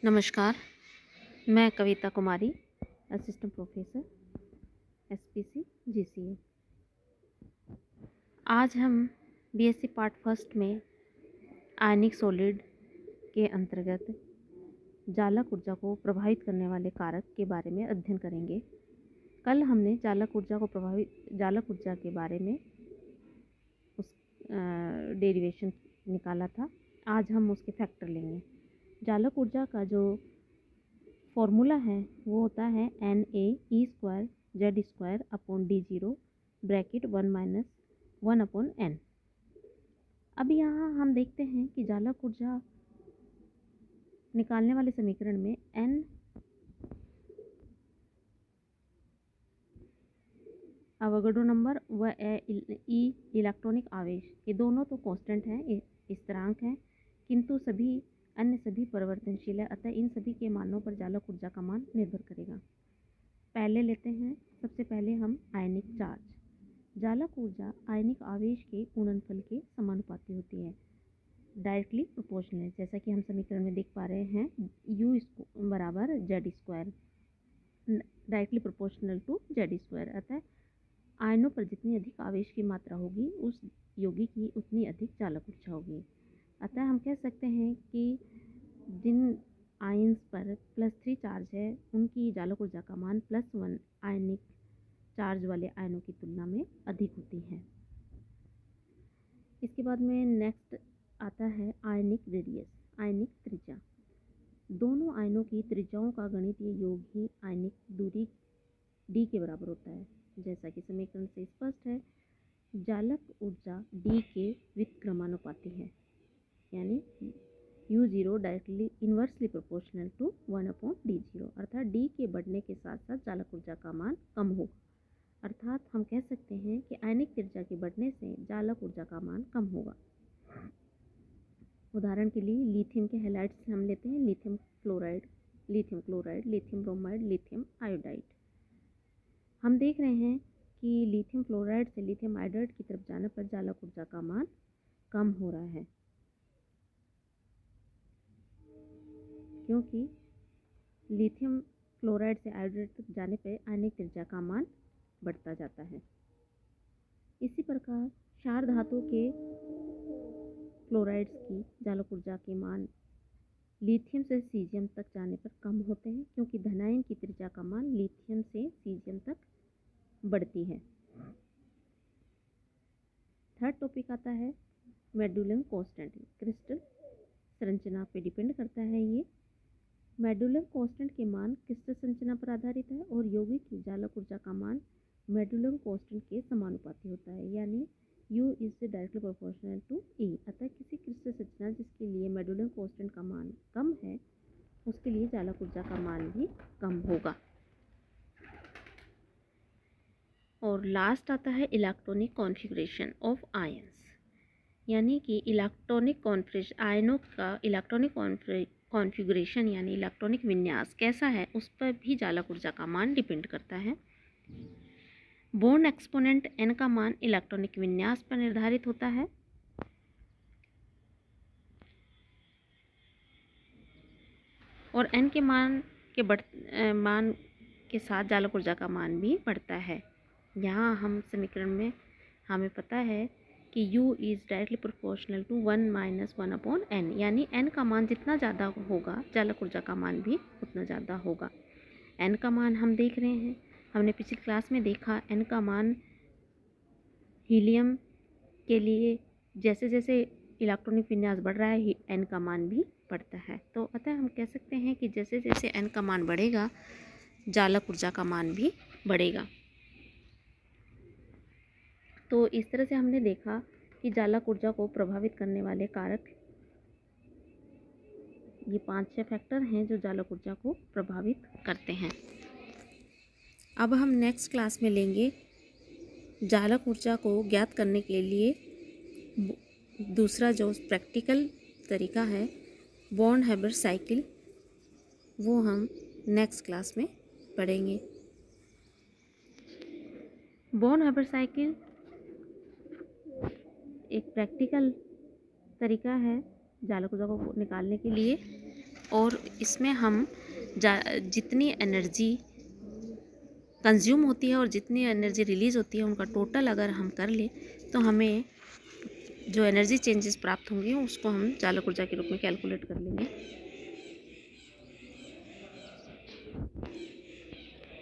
नमस्कार, मैं Kavita Kumari, assistant professor SPC GCA. आज हम बीएससी पार्ट फर्स्ट में आयनिक सॉलिड के अंतर्गत जालक ऊर्जा को प्रभावित करने वाले कारक के बारे में अध्ययन करेंगे। कल हमने जालक ऊर्जा के बारे में उस डेरिवेशन निकाला था। आज हम उसके फैक्टर लेंगे। जालक ऊर्जा का जो फॉर्मूला है वो होता है Na(E²Z²/d0 ब्रैकेट 1 - 1/n। अब यहाँ हम देखते हैं कि जालक ऊर्जा निकालने वाले समीकरण में n अवोगाड्रो नंबर व E इलेक्ट्रॉनिक आवेश, ये दोनों तो कांस्टेंट हैं, स्थिरांक हैं, किंतु अन्य सभी परिवर्तनशील है। अतः इन सभी के मानों पर जालक ऊर्जा का मान निर्भर करेगा। पहले लेते हैं, सबसे पहले हम आयनिक चार्ज। जालक ऊर्जा आयनिक आवेश के गुणनफल के समानुपाती होती है, डायरेक्टली प्रोपोर्शनल, जैसा कि हम समीकरण में देख पा रहे हैं। U बराबर Z², directly proportional to Z²। अतः आयनों पर जितनी अधिक आवेश की मात्रा होगी उस यौगिक की उतनी अधिक जालक ऊर्जा होगी। अतः हम कह सकते हैं कि जिन आयन्स पर +3 चार्ज है उनकी जालक ऊर्जा का मान +1 आयनिक चार्ज वाले आयनों की तुलना में अधिक होती है। इसके बाद में नेक्स्ट आता है आयनिक रेडियस, आयनिक त्रिज्या। दोनों आयनों की त्रिज्याओं का गणितीय योग ही आयनिक दूरी d के बराबर होता है। जैसा कि समीकरण से स्पष्ट है, जालक ऊर्जा d के व्युत्क्रमानुपाती है, यानी U0 directly inversely proportional to 1/d0। अर्थात d के बढ़ने के साथ साथ जालक ऊर्जा का मान कम होगा। अर्थात हम कह सकते हैं कि आयनिक त्रिज्या के बढ़ने से जालक ऊर्जा का मान कम होगा। उदाहरण के लिए लिथियम के हैलाइड्स हम लेते हैं, lithium fluoride, lithium chloride, lithium bromide, lithium iodide. हम देख रहे हैं कि लिथियम फ्लोराइड से लिथियम आयोडाइड की तरफ जाने पर जालक ऊर्जा का मान कम हो रहा है, क्योंकि लिथियम फ्लोराइड से आयोडाइड तक जाने पर आयनिक त्रिज्या का मान बढ़ता जाता है। इसी प्रकार क्षार धातु के फ्लोराइड्स की जालक ऊर्जा के मान लिथियम से सीजियम तक जाने पर कम होते हैं, क्योंकि धनायन की त्रिज्या का मान लिथियम से सीजियम तक बढ़ती है। थर्ड टॉपिक आता है मेडुलम कांस्टेंट। क्रिस्टल संरचना पे डिपेंड करता है ये। मेडुलम कांस्टेंट के मान क्रिस्टल संरचना पर आधारित है और यौगिक की जालक ऊर्जा का मान मेडुलम कांस्टेंट के समानुपाती होता है, यानी U is directly proportional to E। अतः किसी क्रिस्टल संरचना जिसके लिए मेडुलम कांस्टेंट का मान कम है उसके लिए जालक ऊर्जा का मान भी कम होगा। और लास्ट आता है इलेक्ट्रॉनिक कॉन्फ़िगरेशन ऑफ आयंस, यानी कि इलेक्ट्रॉनिक कॉन्फ़िगरेशन, आयनों का इलेक्ट्रॉनिक कॉन्फ़िगरेशन यानी इलेक्ट्रॉनिक विन्यास कैसा है उस पर भी जालक ऊर्जा का मान डिपेंड करता है। बॉन्ड एक्सपोनेंट n का मान इलेक्ट्रॉनिक विन्यास पर निर्धारित होता है। और n के मान के साथ जालक ऊर्जा का मान भी बढ़ता है। यहाँ हम समीकरण में हमें पता है कि U is directly proportional to 1 - 1/n, यानी n का मान जितना ज़्यादा होगा जालक ऊर्जा का मान भी उतना ज़्यादा होगा। n का मान हम देख रहे हैं, हमने पिछली क्लास में देखा, n का मान हीलियम के लिए जैसे जैसे इलेक्ट्रॉनिक विन्यास बढ़ रहा है n का मान भी बढ़ता है। तो अतः हम कह सकते हैं कि जैसे जैसे n का मान बढ़ेगा जालक ऊर्जा का मान भी बढ़ेगा। तो इस तरह से हमने देखा कि जालक ऊर्जा को प्रभावित करने वाले कारक ये 5-6 फैक्टर हैं जो जालक ऊर्जा को प्रभावित करते हैं। अब हम नेक्स्ट क्लास में लेंगे जालक ऊर्जा को ज्ञात करने के लिए दूसरा जो प्रैक्टिकल तरीका है बॉर्न हैबर साइकिल, वो हम नेक्स्ट क्लास में पढ़ेंगे। बॉर्न हैबर साइकिल एक प्रैक्टिकल तरीका है जालक ऊर्जा को निकालने के लिए। और इसमें हम जितनी एनर्जी कंज्यूम होती है और जितनी एनर्जी रिलीज़ होती है उनका टोटल अगर हम कर लें तो हमें जो एनर्जी चेंजेस प्राप्त होंगे उसको हम चालक ऊर्जा के रूप में कैलकुलेट कर लेंगे।